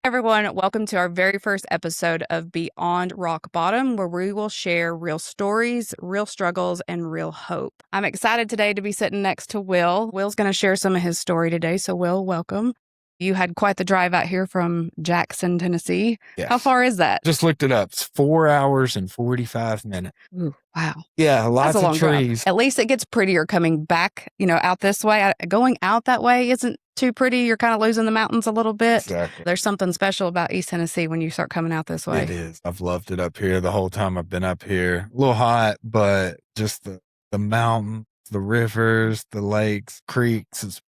Everyone, welcome to our very first episode of Beyond Rock Bottom, where we will share real stories, real struggles, and real hope. I'm excited today to be sitting next to Will. Will's going to share some of his story today. So, Will, welcome. You had quite the drive out here from Jackson, Tennessee. Yes. How far is that? Just looked it up. It's 4 hours and 45 minutes. Ooh, wow. Yeah, lots That's a long of trees. drive. At least it gets prettier coming back, out this way. Going out that way isn't too pretty. You're kind of losing the mountains a little bit. Exactly. There's something special about East Tennessee when you start coming out this way. It is. I've loved it up here the whole time I've been up here. A little hot, but just the mountains, the rivers, the lakes, creeks.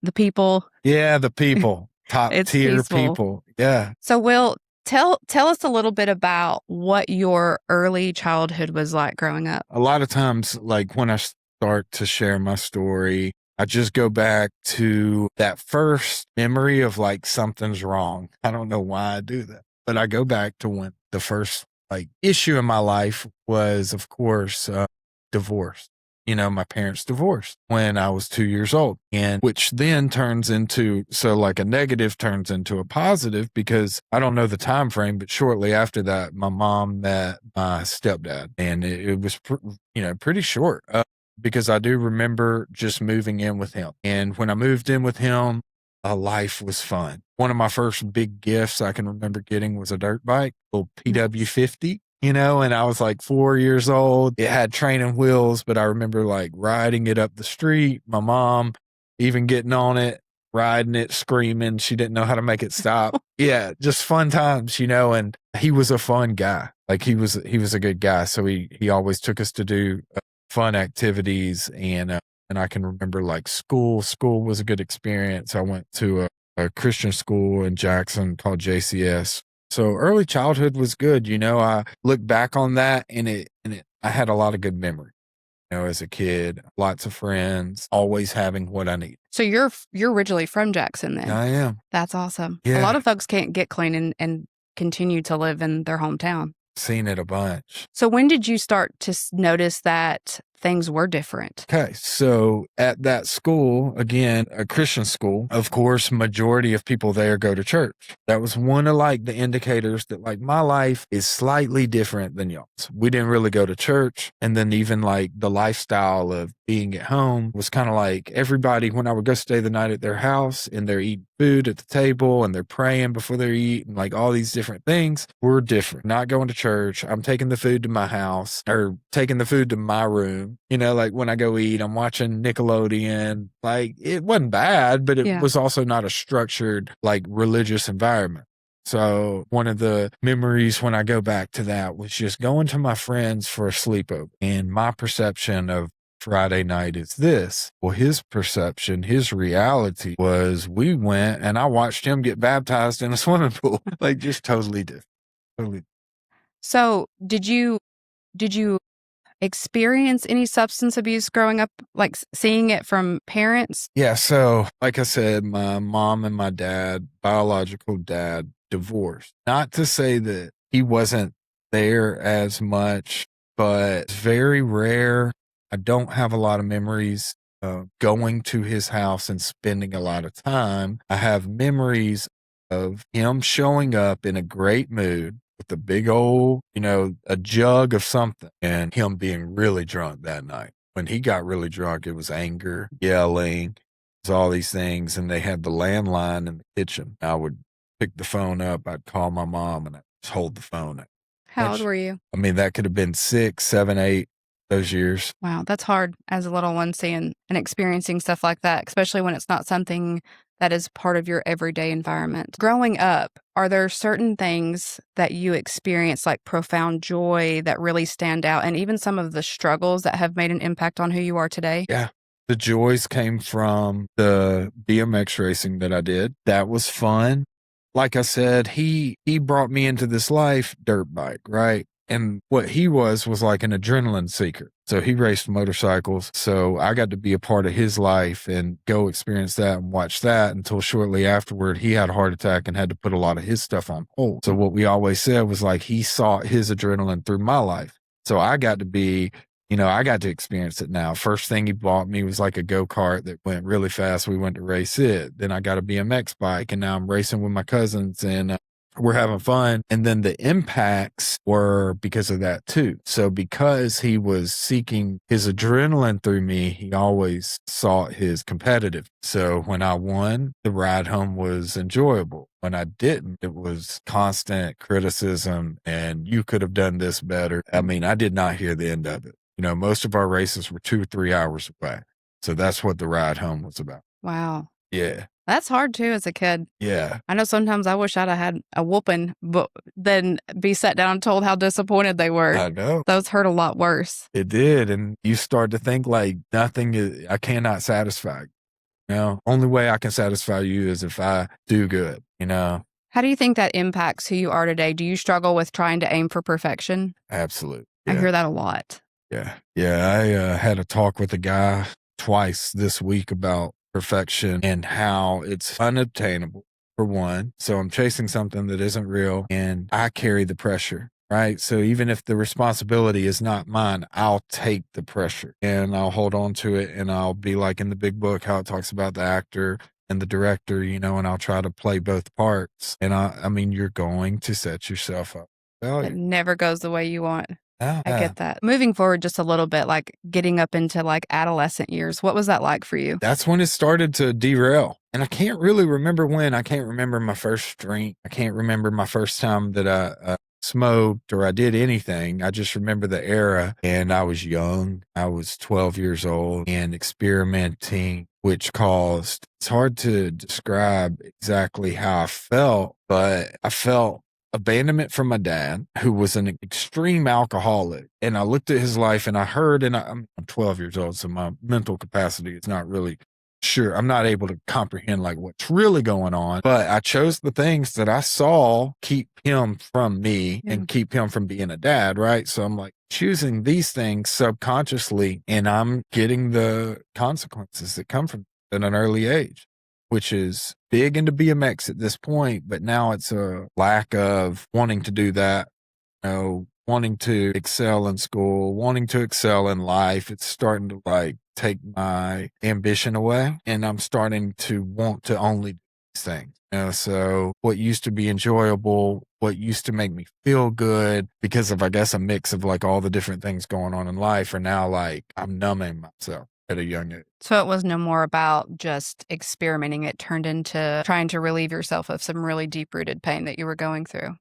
The people. Yeah, the people. Top tier people. Yeah. So, Will, tell us a little bit about what your early childhood was like growing up. A lot of times, like when I start to share my story, I just go back to that first memory of like something's wrong. I don't know why I do that, but I go back to when the first issue in my life was, of course, divorce. My parents divorced when I was 2 years old, and which then turns into, a negative turns into a positive because I don't know the time frame, but shortly after that, my mom met my stepdad, and it was, pretty short because I do remember just moving in with him. And when I moved in with him, life was fun. One of my first big gifts I can remember getting was a dirt bike, a little PW50. And I was like 4 years old. It had training wheels, but I remember riding it up the street. My mom even getting on it, riding it, screaming. She didn't know how to make it stop. Yeah, just fun times, and he was a fun guy. He was a good guy. So he always took us to do fun activities. And I can remember school. School was a good experience. I went to a Christian school in Jackson called JCS. So early childhood was good. I look back on that and I had a lot of good memories. As a kid, lots of friends, always having what I need. So you're originally from Jackson then? I am. That's awesome. Yeah. A lot of folks can't get clean and continue to live in their hometown. Seen it a bunch. So when did you start to notice that things were different? Okay, so at that school, again, a Christian school, of course, majority of people there go to church. That was one of the indicators that my life is slightly different than y'all's. We didn't really go to church. And then even the lifestyle of being at home was kind of everybody, when I would go stay the night at their house and they're eating food at the table and they're praying before they eat and all these different things, we're different. Not going to church. I'm taking the food to my house or taking the food to my room. When I go eat, I'm watching Nickelodeon. It wasn't bad, but it was also not a structured, religious environment. So one of the memories when I go back to that was just going to my friends for a sleepover. And my perception of Friday night is this. Well, his perception, his reality was we went and I watched him get baptized in a swimming pool. Just totally different. Totally. So did you experience any substance abuse growing up, seeing it from parents? Yeah. So like I said, my mom and my dad, biological dad, divorced. Not to say that he wasn't there as much, but it's very rare. I don't have a lot of memories of going to his house and spending a lot of time. I have memories of him showing up in a great mood with a big old, a jug of something, and him being really drunk that night. When he got really drunk, it was anger, yelling, it was all these things. And they had the landline in the kitchen. I would pick the phone up. I'd call my mom and I'd just hold the phone. How old were you? That could have been 6, 7, 8, those years. Wow, that's hard as a little one seeing and experiencing stuff like that, especially when it's not something that is part of your everyday environment. Growing up, are there certain things that you experience, like profound joy, that really stand out, and even some of the struggles that have made an impact on who you are today? Yeah. The joys came from the BMX racing that I did. That was fun. Like I said, he brought me into this life dirt bike, right? And what he was like an adrenaline seeker. So he raced motorcycles. So I got to be a part of his life and go experience that and watch that until shortly afterward, he had a heart attack and had to put a lot of his stuff on hold. So what we always said was he sought his adrenaline through my life. So I got to be I got to experience it now. First thing he bought me was like a go-kart that went really fast. We went to race it. Then I got a BMX bike, and now I'm racing with my cousins, and we're having fun. And then the impacts were because of that too. So because he was seeking his adrenaline through me, he always sought his competitive. So when I won, the ride home was enjoyable. When I didn't, it was constant criticism and you could have done this better. I mean, I did not hear the end of it. Most of our races were 2 or 3 hours away. So that's what the ride home was about. Wow. Yeah. That's hard too as a kid. Yeah. I know sometimes I wish I'd have had a whooping, but then be sat down and told how disappointed they were. I know. Those hurt a lot worse. It did. And you start to think like I cannot satisfy you. Only way I can satisfy you is if I do good, How do you think that impacts who you are today? Do you struggle with trying to aim for perfection? Absolutely. I hear that a lot. Yeah. Yeah. I had a talk with a guy twice this week about perfection and how it's unobtainable, for one. So I'm chasing something that isn't real and I carry the pressure, right? So even if the responsibility is not mine, I'll take the pressure and I'll hold on to it, and I'll be like in the big book how it talks about the actor and the director, and I'll try to play both parts. And I mean, you're going to set yourself up for It failure. never goes the way you want. Yeah. I get that. Moving forward just a little bit, like getting up into like adolescent years, what was that like for you? That's when it started to derail. And I can't really remember when. I can't remember my first drink. I can't remember my first time that I smoked or I did anything. I just remember the era, and I was young. I was 12 years old and experimenting, which caused, it's hard to describe exactly how I felt, but I felt abandonment from my dad, who was an extreme alcoholic. And I looked at his life and I heard, and I'm 12 years old, so my mental capacity is not really sure. I'm not able to comprehend like what's really going on, but I chose the things that I saw keep him from me and keep him from being a dad, right? So I'm like choosing these things subconsciously, and I'm getting the consequences that come from it at an early age, which is big into BMX at this point, but now it's a lack of wanting to do that, wanting to excel in school, wanting to excel in life. It's starting to like take my ambition away, and I'm starting to want to only do these things. So what used to be enjoyable, what used to make me feel good because of, I guess, a mix of like all the different things going on in life, are now like I'm numbing myself at a young age. So it was no more about just experimenting. It turned into trying to relieve yourself of some really deep-rooted pain that you were going through.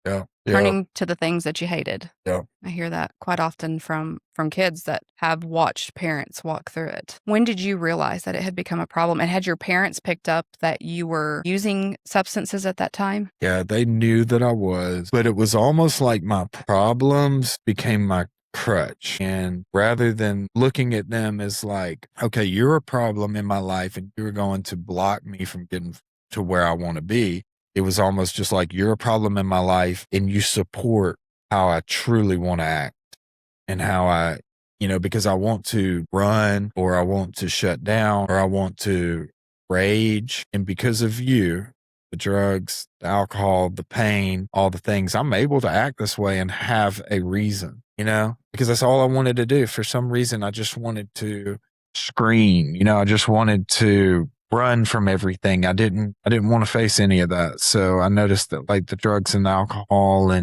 Yeah. Turning to the things that you hated. Yeah. I hear that quite often from kids that have watched parents walk through it. When did you realize that it had become a problem? And had your parents picked up that you were using substances at that time? Yeah, they knew that I was, but it was almost like my problems became my crutch. And rather than looking at them as like, okay, you're a problem in my life and you're going to block me from getting to where I want to be, it was almost just like, you're a problem in my life and you support how I truly want to act and how I, because I want to run, or I want to shut down, or I want to rage. And because of you, the drugs, the alcohol, the pain, all the things, I'm able to act this way and have a reason, because that's all I wanted to do. For some reason, I just wanted to scream, I just wanted to run from everything. I didn't want to face any of that. So I noticed that like the drugs and the alcohol,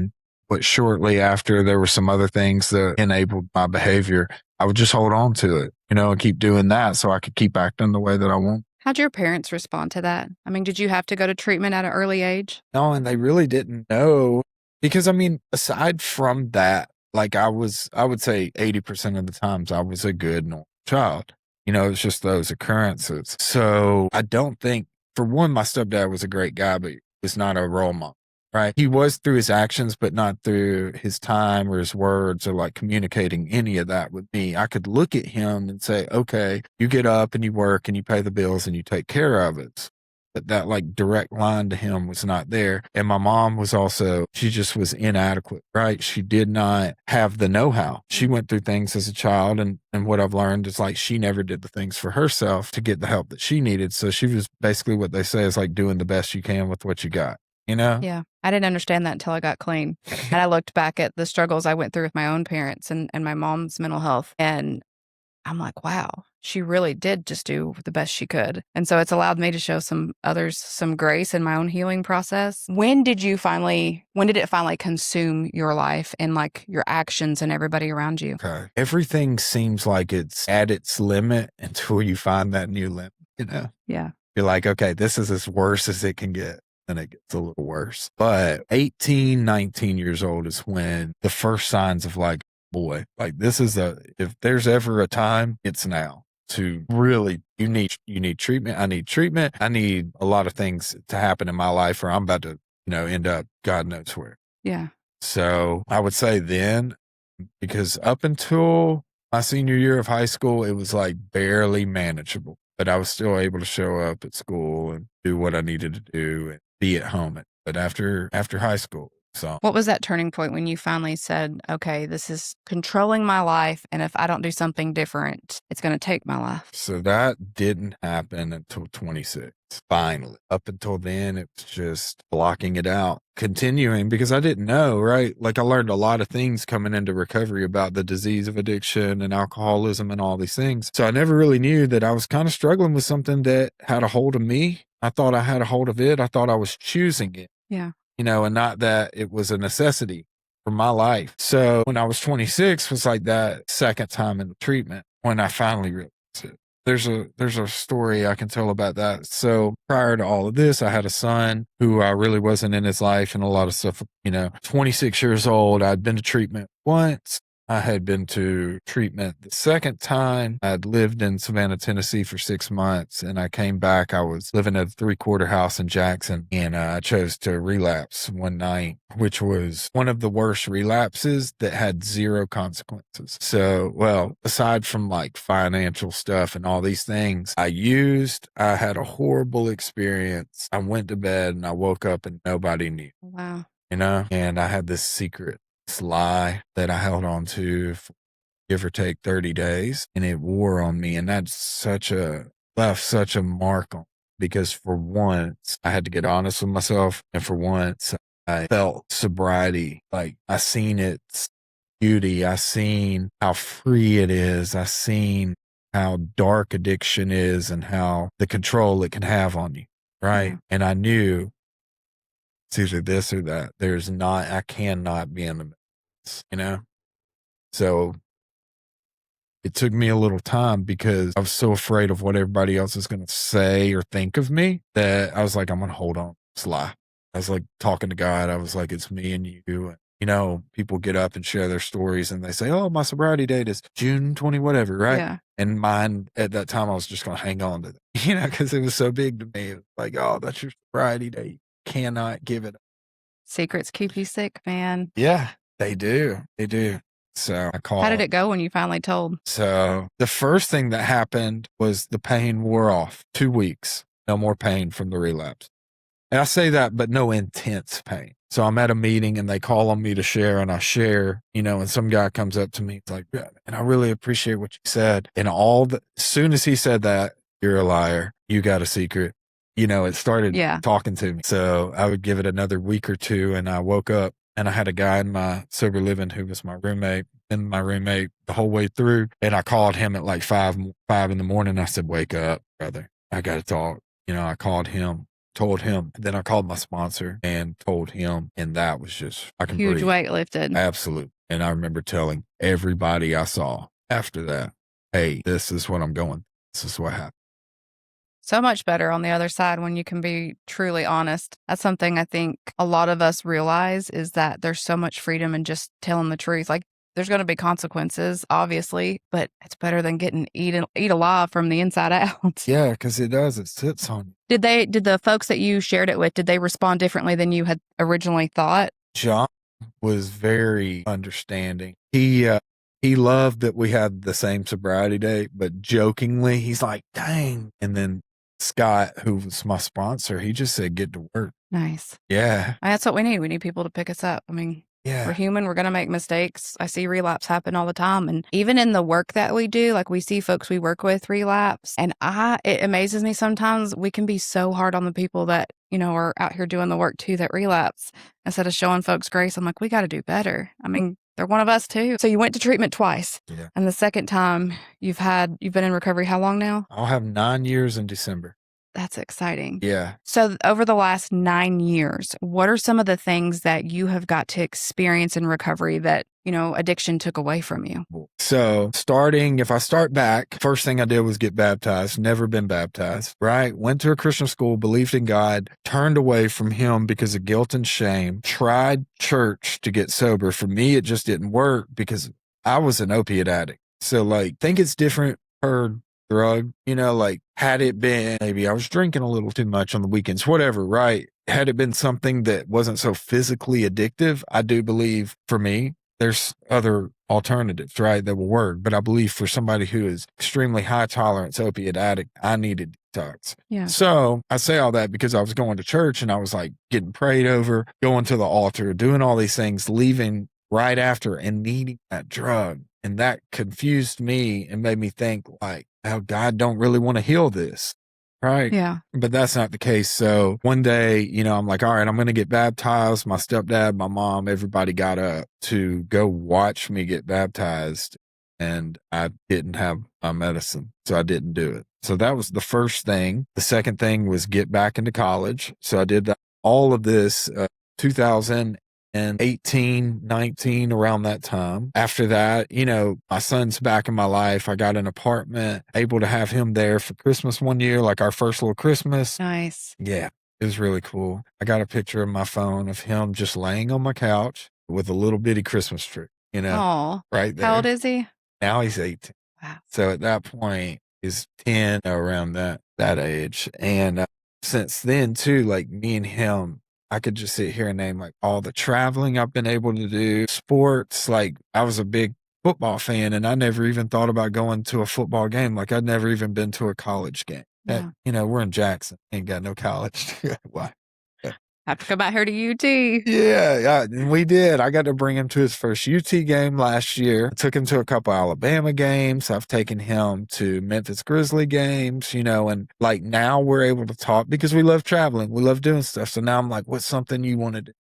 but shortly after there were some other things that enabled my behavior, I would just hold on to it, and keep doing that so I could keep acting the way that I want. How'd your parents respond to that? I mean, did you have to go to treatment at an early age? No, and they really didn't know, because I mean, aside from that, like I would say 80% of the times I was a good normal child. It's just those occurrences. So I don't think, for one, my stepdad was a great guy, but he was not a role model, right? He was through his actions, but not through his time or his words or like communicating any of that with me. I could look at him and say, okay, you get up and you work and you pay the bills and you take care of it. But that like direct line to him was not there. And my mom was also, she just was inadequate, right? She did not have the know-how. She went through things as a child. And what I've learned is like, she never did the things for herself to get the help that she needed. So she was basically, what they say is like doing the best you can with what you got. you know? Yeah. I didn't understand that until I got clean. And I looked back at the struggles I went through with my own parents and my mom's mental health. And I'm like, wow, she really did just do the best she could. And so it's allowed me to show some others some grace in my own healing process. When did it finally consume your life and like your actions and everybody around you? Okay. Everything seems like it's at its limit until you find that new limit, you know? Yeah. You're like, okay, this is as worse as it can get. And it gets a little worse. But 18, 19 years old is when the first signs of like, boy, like if there's ever a time, it's now to really, you need treatment. I need treatment. I need a lot of things to happen in my life or I'm about to, end up God knows where. Yeah. So I would say then, because up until my senior year of high school, it was like barely manageable, but I was still able to show up at school and do what I needed to do and be at home. But after high school, so What was that turning point when you finally said, okay, this is controlling my life. And if I don't do something different, it's going to take my life? So that didn't happen until 26. Finally. Up until then, it was just blocking it out, continuing because I didn't know, right? Like I learned a lot of things coming into recovery about the disease of addiction and alcoholism and all these things. So I never really knew that I was kind of struggling with something that had a hold of me. I thought I had a hold of it. I thought I was choosing it. Yeah. And not that it was a necessity for my life. So when I was 26 was like that second time in the treatment when I finally realized it. There's a story I can tell about that. So prior to all of this, I had a son who really wasn't in his life and a lot of stuff, 26 years old. I'd been to treatment once. I had been to treatment the second time. I'd lived in Savannah, Tennessee for 6 months and I came back. I was living at a 3-quarter house in Jackson and I chose to relapse one night, which was one of the worst relapses that had zero consequences. So, well, aside from like financial stuff and all these things I had a horrible experience. I went to bed and I woke up and nobody knew, Wow. and I had this secret lie that I held on to for give or take 30 days and it wore on me. And that's left such a mark on me because for once I had to get honest with myself. And for once I felt sobriety. Like I seen its beauty. I seen how free it is. I seen how dark addiction is and how the control it can have on you. Right. Yeah. And I knew it's either this or that. I cannot be in the midst. So it took me a little time because I was so afraid of what everybody else is going to say or think of me that I was like, I'm going to hold on. It's a lie. I was like talking to God. I was like, it's me and you. And, people get up and share their stories and they say, oh, my sobriety date is June 20, whatever. Right. Yeah. And mine at that time, I was just going to hang on to that, because it was so big to me. It was like, oh, that's your sobriety date. Cannot give it up. Secrets keep you sick, man. Yeah, they do. They do. So I called. How did it go when you finally told? So the first thing that happened was the pain wore off. 2 weeks, no more pain from the relapse. And I say that, but no intense pain. So I'm at a meeting and they call on me to share and I share, and some guy comes up to me. It's like, yeah, and I really appreciate what you said. And as soon as he said that, you're a liar. You got a secret. It started talking to me. So I would give it another week or two and I woke up and I had a guy in my sober living who was my roommate the whole way through. And I called him at like 5 in the morning. I said, wake up, brother. I got to talk. I called him, told him. Then I called my sponsor and told him. And that was just, I can Huge breathe. weight lifted. Absolutely. And I remember telling everybody I saw after that, hey, this is what I'm going. This is what happened. So much better on the other side when you can be truly honest. That's something I think a lot of us realize is that there's so much freedom in just telling the truth. Like there's going to be consequences, obviously, but it's better than getting eat alive from the inside out. Yeah, because it does. It sits on you. Did the folks that you shared it with, did they respond differently than you had originally thought? John was very understanding. He loved that we had the same sobriety date, but jokingly, he's like, dang. And then Scott, who was my sponsor, he just said, get to work. Nice. Yeah. That's what we need. We need people to pick us up. I mean, We're Yeah. human. We're going to make mistakes. I see relapse happen all the time. And even in the work that we do, like we see folks we work with relapse. And it amazes me sometimes we can be so hard on the people that, are out here doing the work too that relapse. Instead of showing folks grace, I'm like, we got to do better. I mean, they're one of us too. So you went to treatment twice. Yeah. And the second time you've been in recovery how long now? I'll have 9 years in December. That's exciting. Yeah. So over the last 9 years, what are some of the things that you have got to experience in recovery that, addiction took away from you? So if I start back, first thing I did was get baptized, never been baptized, right? Went to a Christian school, believed in God, turned away from him because of guilt and shame, tried church to get sober. For me, it just didn't work because I was an opiate addict. So think it's different per drug, had it been, maybe I was drinking a little too much on the weekends, whatever, right? Had it been something that wasn't so physically addictive, I do believe for me, there's other alternatives, right, that will work. But I believe for somebody who is extremely high tolerance opiate addict, I needed detox. Yeah. So I say all that because I was going to church and I was getting prayed over, going to the altar, doing all these things, leaving right after and needing that drug. And that confused me and made me think how God don't really want to heal this. Right. Yeah. But that's not the case. So one day, I'm like, all right, I'm going to get baptized. My stepdad, my mom, everybody got up to go watch me get baptized. And I didn't have my medicine. So I didn't do it. So that was the first thing. The second thing was get back into college. So I did all of this 2018, 19, around that time. After that, my son's back in my life. I got an apartment, able to have him there for Christmas one year, like our first little Christmas. Nice. Yeah, it was really cool. I got a picture in my phone of him just laying on my couch with a little bitty Christmas tree, Oh, right there. How old is he? Now he's 18. Wow. So at that point, he's 10, around that age. And since then, too, me and him, I could just sit here and name all the traveling I've been able to do, sports. I was a big football fan and I never even thought about going to a football game. I'd never even been to a college game. Yeah. We're in Jackson, ain't got no college. Why? Have to come out here to UT. Yeah, and we did. I got to bring him to his first UT game last year. I took him to a couple Alabama games. I've taken him to Memphis Grizzly games, and now we're able to talk because we love traveling. We love doing stuff. So now I'm like, what's something you want to do?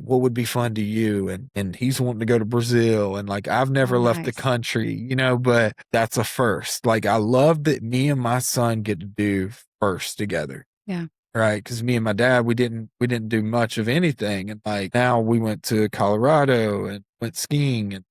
What would be fun to you? And he's wanting to go to Brazil. And I've never left the country, but that's a first. I love that me and my son get to do first together. Yeah. Right. Because me and my dad, we didn't do much of anything. And now we went to Colorado and went skiing and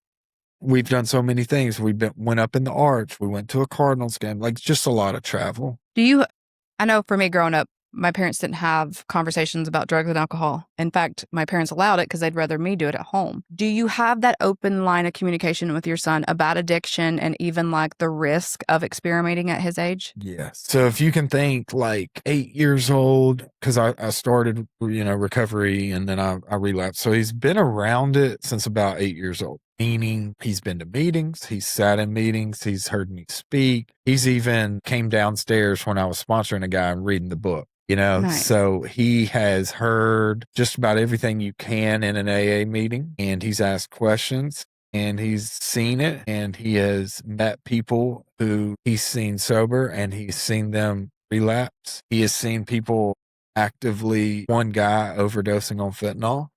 we've done so many things. Went up in the Arch. We went to a Cardinals game, just a lot of travel. I know for me growing up, my parents didn't have conversations about drugs and alcohol. In fact, my parents allowed it because they'd rather me do it at home. Do you have that open line of communication with your son about addiction and even the risk of experimenting at his age? Yes. So if you can think 8 years old, because I started, recovery and then I relapsed. So he's been around it since about 8 years old. Meaning he's been to meetings, he's sat in meetings, he's heard me speak. He's even came downstairs when I was sponsoring a guy and reading the book. Nice. So he has heard just about everything you can in an AA meeting, and he's asked questions and he's seen it, and he has met people who he's seen sober and he's seen them relapse. He has seen people actively, one guy overdosing on fentanyl,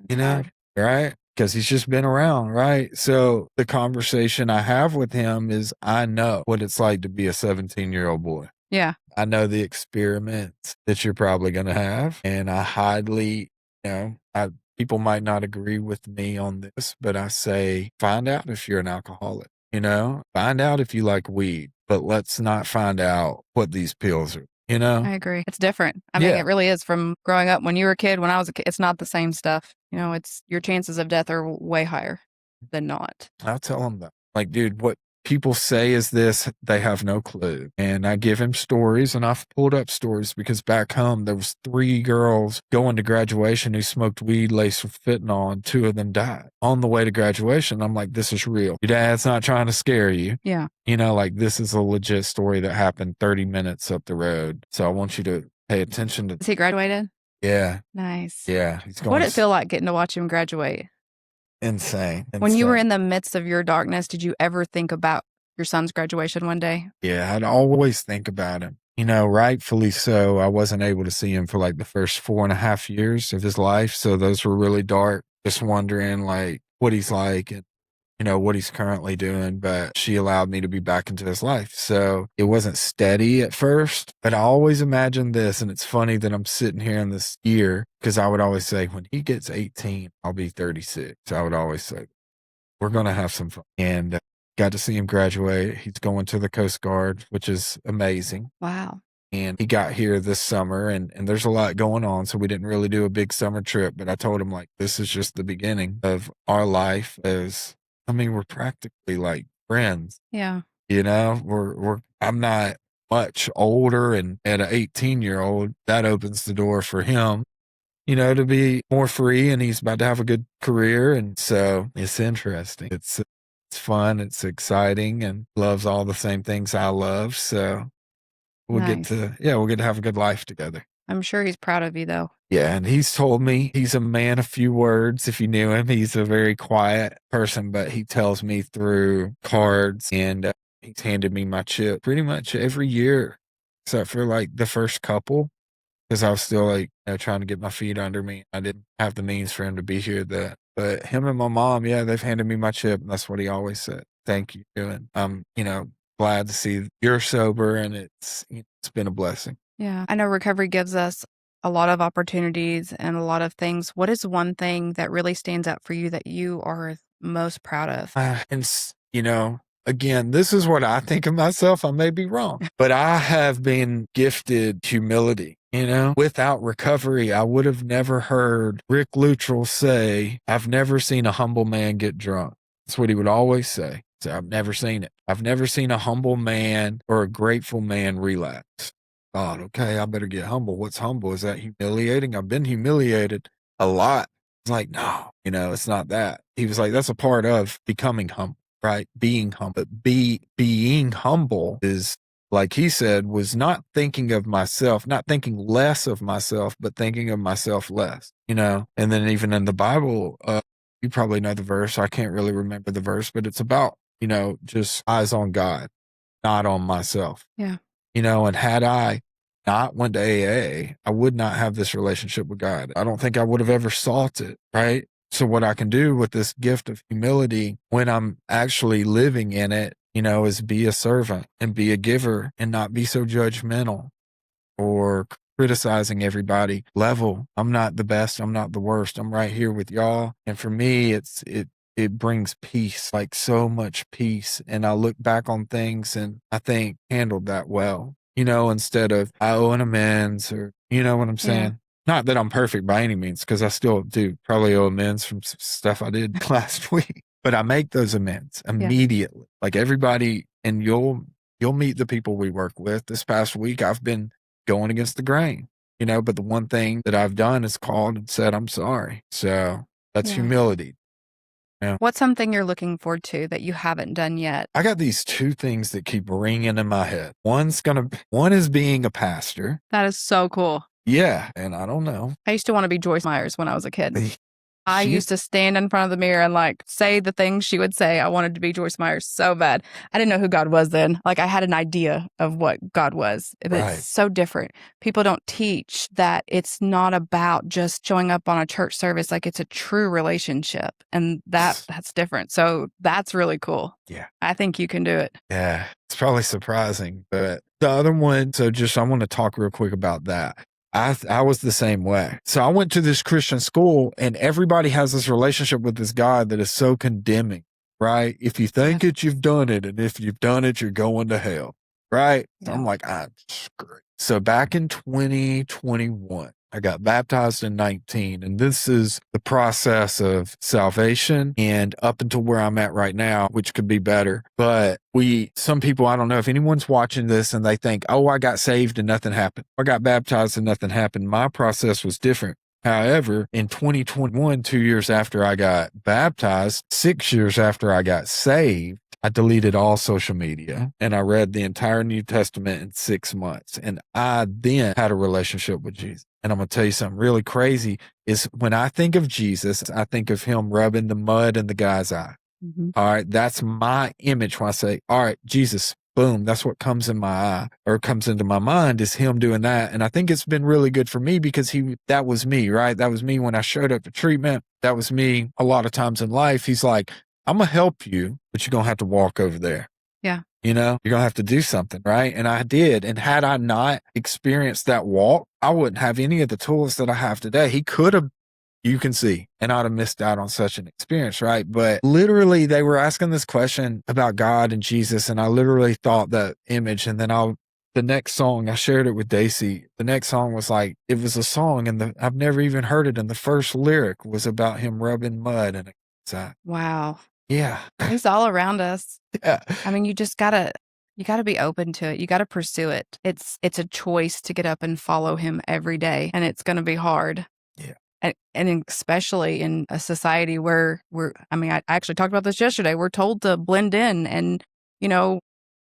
right? Because he's just been around, right? So the conversation I have with him is I know what it's like to be a 17-year-old boy. Yeah. I know the experiments that you're probably going to have. And I highly, people might not agree with me on this, but I say, find out if you're an alcoholic, find out if you like weed, but let's not find out what these pills are. I agree. It's different. I mean, it really is from growing up when you were a kid, when I was a kid, it's not the same stuff. It's your chances of death are way higher than not. I'll tell them that. Dude, what people say is this, they have no clue. And I give him stories, and I've pulled up stories because back home there was 3 girls going to graduation who smoked weed laced with fentanyl, and 2 of them died on the way to graduation. I'm like, this is real. Your dad's not trying to scare you. Yeah. This is a legit story that happened 30 minutes up the road. So I want you to pay attention to. Is he graduated? Yeah. Nice. Yeah. What did it feel like getting to watch him graduate? insane, When you were insane. in the midst of your darkness, did you ever think about your son's graduation one day? Yeah, I'd always think about him. Rightfully so. I wasn't able to see him for like the first 4.5 years of his life. So those were really dark. Just wondering like what he's like and, what he's currently doing. But she allowed me to be back into his life. So it wasn't steady at first, but I always imagined this. And it's funny that I'm sitting here in this year because I would always say, when he gets 18, I'll be 36. So I would always say, we're going to have some fun. And got to see him graduate. He's going to the Coast Guard, which is amazing. Wow. And he got here this summer and there's a lot going on. So we didn't really do a big summer trip, but I told him like, this is just the beginning of our life we're practically like friends, Yeah. I'm not much older, and at an 18-year-old, that opens the door for him, to be more free, and he's about to have a good career. And so it's interesting. It's fun. It's exciting, and loves all the same things I love. So we'll get Nice. to have a good life together. I'm sure he's proud of you, though. Yeah, and he's told me he's a man of few words. If you knew him, he's a very quiet person, but he tells me through cards, and he's handed me my chip pretty much every year, except for like the first couple, because I was still like trying to get my feet under me. I didn't have the means for him to be here. But him and my mom, yeah, they've handed me my chip, and that's what he always said. Thank you, and I'm glad to see you're sober, and it's been a blessing. Yeah. I know recovery gives us a lot of opportunities and a lot of things. What is one thing that really stands out for you that you are most proud of? Again, this is what I think of myself. I may be wrong, but I have been gifted humility. Without recovery, I would have never heard Rick Luttrell say, "I've never seen a humble man get drunk." That's what he would always say. So I've never seen it. I've never seen a humble man or a grateful man relapse. God, okay, I better get humble. What's humble? Is that humiliating? I've been humiliated a lot. It's like, no, it's not that. He was like, that's a part of becoming humble, right? Being humble. But being humble is, like he said, was not thinking of myself, not thinking less of myself, but thinking of myself less, And then even in the Bible, you probably know the verse. I can't really remember the verse, but it's about, just eyes on God, not on myself. Yeah. And had I not went to AA, I would not have this relationship with God. I don't think I would have ever sought it, right? So what I can do with this gift of humility when I'm actually living in it, is be a servant and be a giver and not be so judgmental or criticizing everybody. Level. I'm not the best. I'm not the worst. I'm right here with y'all. And for me, it brings peace, like so much peace. And I look back on things and I think handled that well, instead of I owe an amends, or, you know what I'm saying? Yeah. Not that I'm perfect by any means, because I still do probably owe amends from stuff I did last week, but I make those amends immediately. Like everybody, and you'll meet the people we work with. This past week, I've been going against the grain, but the one thing that I've done is called and said, I'm sorry. So that's humility. Yeah. What's something you're looking forward to that you haven't done yet? I got these two things that keep ringing in my head. One is being a pastor. That is so cool. Yeah. And I don't know. I used to want to be Joyce Myers when I was a kid. I used to stand in front of the mirror and like say the things she would say. I wanted to be Joyce Myers so bad. I didn't know who God was then. Like I had an idea of what God was. But it's so different. People don't teach that it's not about just showing up on a church service. Like it's a true relationship, and that's different. So that's really cool. Yeah. I think you can do it. Yeah. It's probably surprising, but the other one, so just I want to talk real quick about that. I was the same way. So I went to this Christian school, and everybody has this relationship with this God that is so condemning, right? If you think it, you've done it. And if you've done it, you're going to hell, right? So I'm like, I'm screwed. So back in 2021, I got baptized in 19, and this is the process of salvation and up until where I'm at right now, which could be better. But some people, I don't know if anyone's watching this and they think, oh, I got saved and nothing happened. I got baptized and nothing happened. My process was different. However, in 2021, 2 years after I got baptized, 6 years after I got saved, I deleted all social media and I read the entire New Testament in 6 months. And I then had a relationship with Jesus. And I'm going to tell you something really crazy is when I think of Jesus, I think of him rubbing the mud in the guy's eye. Mhm. All right. That's my image when I say, all right, Jesus, boom. That's what comes in my eye or comes into my mind is him doing that. And I think it's been really good for me because that was me, right? That was me when I showed up for treatment. That was me a lot of times in life. He's like, I'm going to help you, but you're going to have to walk over there. Yeah. You're going to have to do something, right? And I did. And had I not experienced that walk, I wouldn't have any of the tools that I have today. He could have, you can see, and I'd have missed out on such an experience, right? But literally, they were asking this question about God and Jesus, and I literally thought that image. And then the next song, I shared it with Daisy. The next song was like, it was a song, and I've never even heard it. And the first lyric was about him rubbing mud and Wow. yeah. He's all around us. Yeah. I mean, you gotta be open to it. You gotta pursue it. It's a choice to get up and follow him every day, and it's gonna be hard. Yeah. And especially in a society where I actually talked about this yesterday. We're told to blend in and,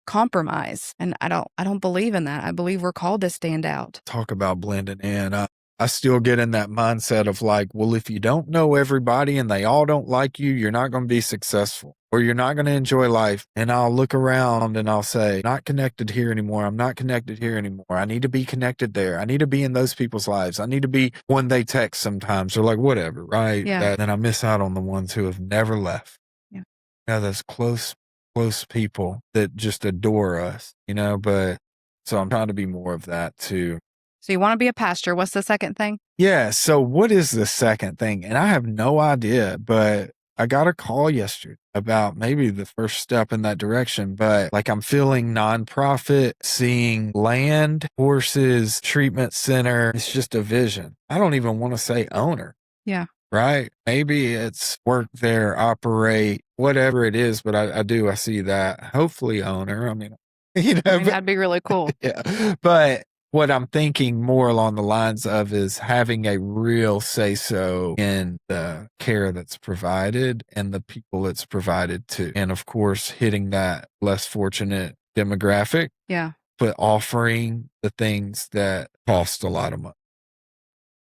compromise. And I don't believe in that. I believe we're called to stand out. Talk about blending in. I still get in that mindset of like, well, if you don't know everybody and they all don't like you, you're not going to be successful or you're not going to enjoy life. And I'll look around and I'll say, not connected here anymore. I'm not connected here anymore. I need to be connected there. I need to be in those people's lives. I need to be when they text sometimes or like whatever, right? Yeah. And I miss out on the ones who have never left. Yeah. Those close people that just adore us, but so I'm trying to be more of that too. So you want to be a pastor. What's the second thing? Yeah. So what is the second thing? And I have no idea, but I got a call yesterday about maybe the first step in that direction. But like I'm feeling nonprofit, seeing land, horses, treatment center. It's just a vision. I don't even want to say owner. Yeah. Right. Maybe it's work there, operate, whatever it is. But I see that. Hopefully owner. I mean, that'd be really cool. Yeah. But what I'm thinking more along the lines of is having a real say-so in the care that's provided and the people it's provided to. And of course, hitting that less fortunate demographic. Yeah. But offering the things that cost a lot of money.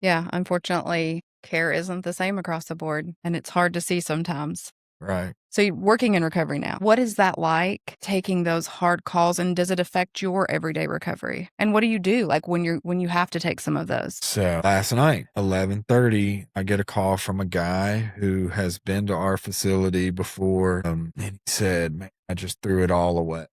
Yeah. Unfortunately, care isn't the same across the board, and it's hard to see sometimes. Right. So you're working in recovery now. What is that like, taking those hard calls, and does it affect your everyday recovery? And what do you do like when you have to take some of those? So last night, 11:30, I get a call from a guy who has been to our facility before. And he said, man, I just threw it all away.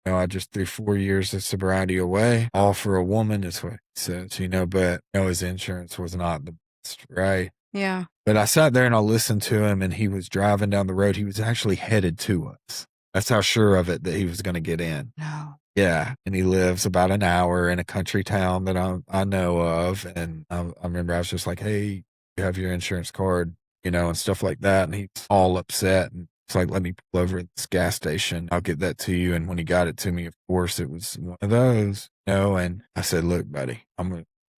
I just threw 4 years of sobriety away, all for a woman is what he says, but his insurance was not the best, right? Yeah. But I sat there and I listened to him and he was driving down the road. He was actually headed to us. That's how sure of it that he was going to get in. No. Yeah. And he lives about an hour in a country town that I know of. And I remember I was just like, hey, you have your insurance card, and stuff like that. And he's all upset. And it's like, let me pull over at this gas station. I'll get that to you. And when he got it to me, of course, it was one of those, and I said, look, buddy,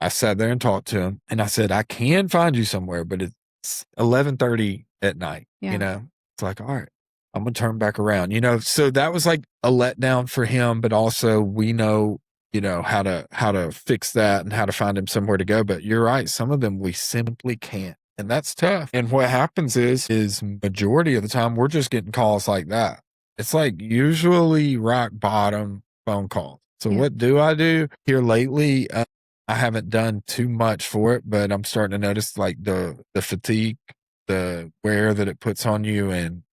I sat there and talked to him and I said, I can find you somewhere, but it's 11:30 at night, it's like, all right, I'm going to turn back around, so that was like a letdown for him, but also we know, how to fix that and how to find him somewhere to go. But you're right. Some of them we simply can't. And that's tough. And what happens is majority of the time, we're just getting calls like that. It's like usually rock bottom phone calls. So what do I do here lately? I haven't done too much for it, but I'm starting to notice like the fatigue, the wear that it puts on you, and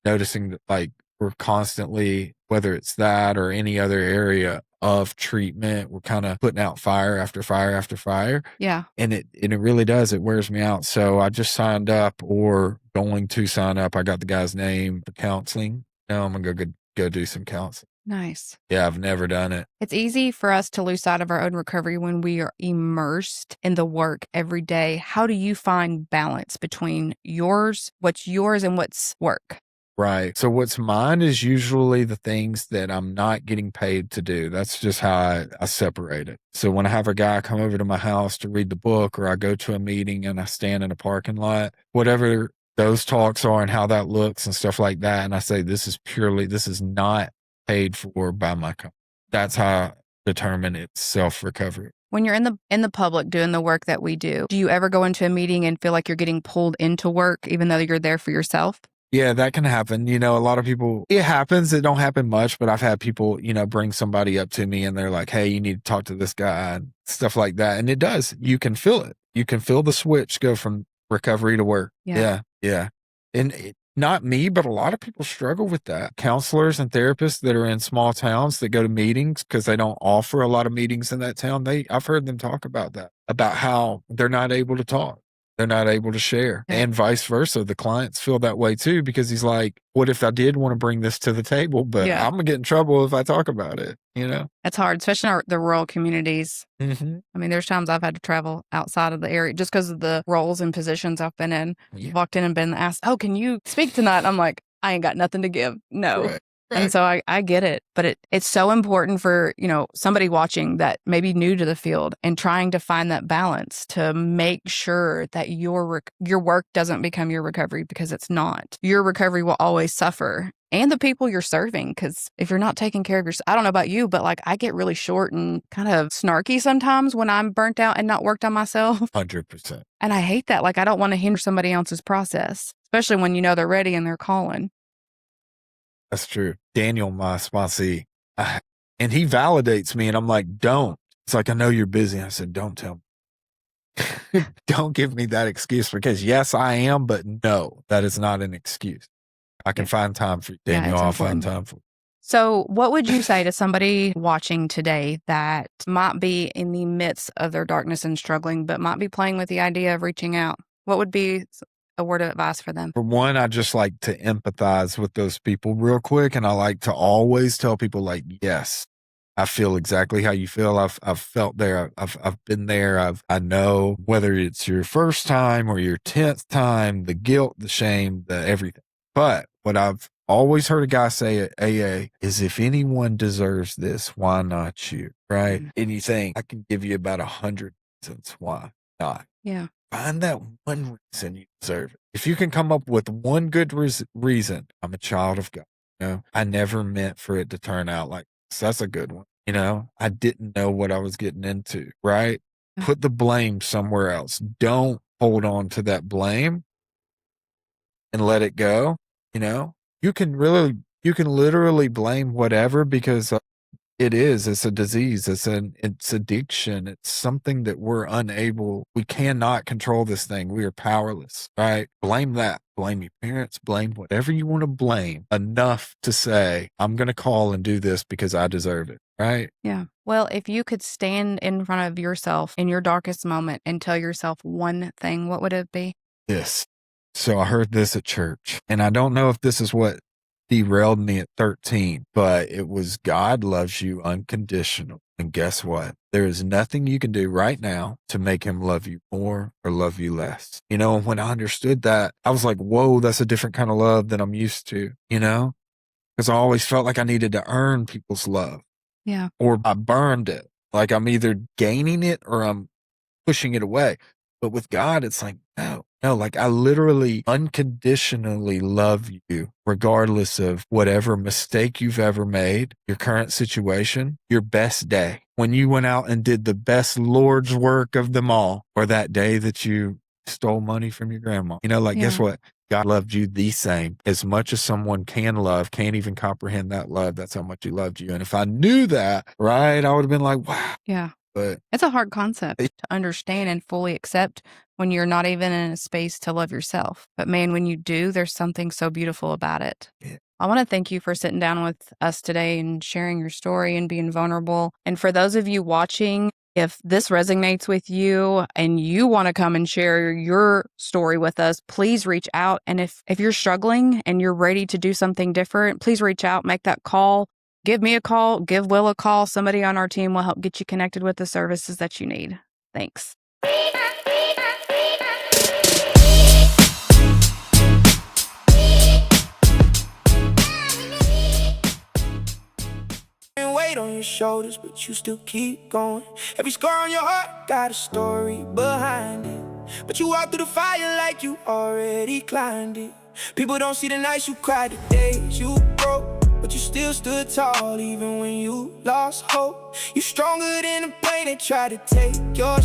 noticing that like we're constantly, whether it's that or any other area of treatment, we're kind of putting out fire after fire after fire. Yeah. And it really does. It wears me out. So I just signed up or going to sign up. I got the guy's name for counseling. Now I'm going to go do some counseling. Nice. Yeah, I've never done it. It's easy for us to lose sight of our own recovery when we are immersed in the work every day. How do you find balance between what's yours and what's work? Right. So what's mine is usually the things that I'm not getting paid to do. That's just how I separate it. So when I have a guy come over to my house to read the book, or I go to a meeting and I stand in a parking lot, whatever those talks are and how that looks and stuff like that, and I say, this is not paid for by my company. That's how I determine it's self-recovery. When you're in the public doing the work that we do you ever go into a meeting and feel like you're getting pulled into work even though you're there for yourself? Yeah, that can happen. A lot of people, it happens. It don't happen much, but I've had people, bring somebody up to me and they're like, hey, you need to talk to this guy and stuff like that. And it does. You can feel it. You can feel the switch go from recovery to work. Yeah. Yeah. Yeah. And not me, but a lot of people struggle with that. Counselors and therapists that are in small towns that go to meetings because they don't offer a lot of meetings in that town. I've heard them talk about that, about how they're not able to talk. They're not able to share, Yeah. and vice versa. The clients feel that way too, because he's like, what if I did want to bring this to the table, but Yeah. I'm gonna get in trouble if I talk about it, It's hard, especially in the rural communities. Mm-hmm. I mean, there's times I've had to travel outside of the area just because of the roles and positions I've been in. Yeah. Walked in and been asked, oh, can you speak tonight? I'm like, I ain't got nothing to give. No. Right. And so I get it, but it's so important for, somebody watching that may be new to the field and trying to find that balance to make sure that your work doesn't become your recovery, because it's not. Your recovery will always suffer, and the people you're serving, because if you're not taking care of yourself, I don't know about you, but like I get really short and kind of snarky sometimes when I'm burnt out and not worked on myself. 100%. And I hate that. Like I don't want to hinder somebody else's process, especially when they're ready and they're calling. That's true. Daniel, my sponsee, and he validates me, and I'm like, don't. It's like, I know you're busy. I said, don't tell me. Don't give me that excuse, because yes, I am, but no, that is not an excuse. I can find time for you, Daniel. I'll find time for you. So what would you say to somebody watching today that might be in the midst of their darkness and struggling, but might be playing with the idea of reaching out? What would be a word of advice for them? For one, I just like to empathize with those people real quick. And I like to always tell people, like, yes, I feel exactly how you feel. I've felt there. I've been there. I know, whether it's your first time or your 10th time, the guilt, the shame, the everything. But what I've always heard a guy say at AA is, if anyone deserves this, why not you? Right? Mm-hmm. And you think, I can give you about 100 reasons why not. Yeah. Find that one reason you deserve it. If you can come up with one good reason, I'm a child of God. I never meant for it to turn out like this. That's a good one. I didn't know what I was getting into, right? Put the blame somewhere else. Don't hold on to that blame and let it go. You can literally blame whatever, because it's a disease. It's addiction. It's something that we cannot control this thing. We are powerless, right? Blame that. Blame your parents, blame whatever you want to blame, enough to say, I'm going to call and do this because I deserve it, right? Yeah. Well, if you could stand in front of yourself in your darkest moment and tell yourself one thing, what would it be? This. So I heard this at church, and I don't know if this is what derailed me at 13, but it was, God loves you unconditional. And guess what? There is nothing you can do right now to make him love you more or love you less. When I understood that, I was like, whoa, that's a different kind of love than I'm used to, because I always felt like I needed to earn people's love. Yeah. Or I burned it. Like I'm either gaining it or I'm pushing it away. But with God, it's like, no, like I literally unconditionally love you, regardless of whatever mistake you've ever made, your current situation, your best day, when you went out and did the best Lord's work of them all, or that day that you stole money from your grandma. Guess what? God loved you the same. As much as someone can love, can't even comprehend that love. That's how much he loved you. And if I knew that, right, I would have been like, wow. Yeah. But it's a hard concept to understand and fully accept when you're not even in a space to love yourself. But man, when you do, there's something so beautiful about it. Yeah. I want to thank you for sitting down with us today and sharing your story and being vulnerable. And for those of you watching, if this resonates with you and you want to come and share your story with us, please reach out. And if you're struggling and you're ready to do something different, please reach out, make that call. Give me a call, give Will a call. Somebody on our team will help get you connected with the services that you need. Thanks. Weight on your shoulders, but you still keep going. Every scar on your heart got a story behind it. But you walk through the fire like you already climbed it. People don't see the nights you cried, the days you broke, but you still still stood tall even when you lost hope. You stronger than the pain they tried to take your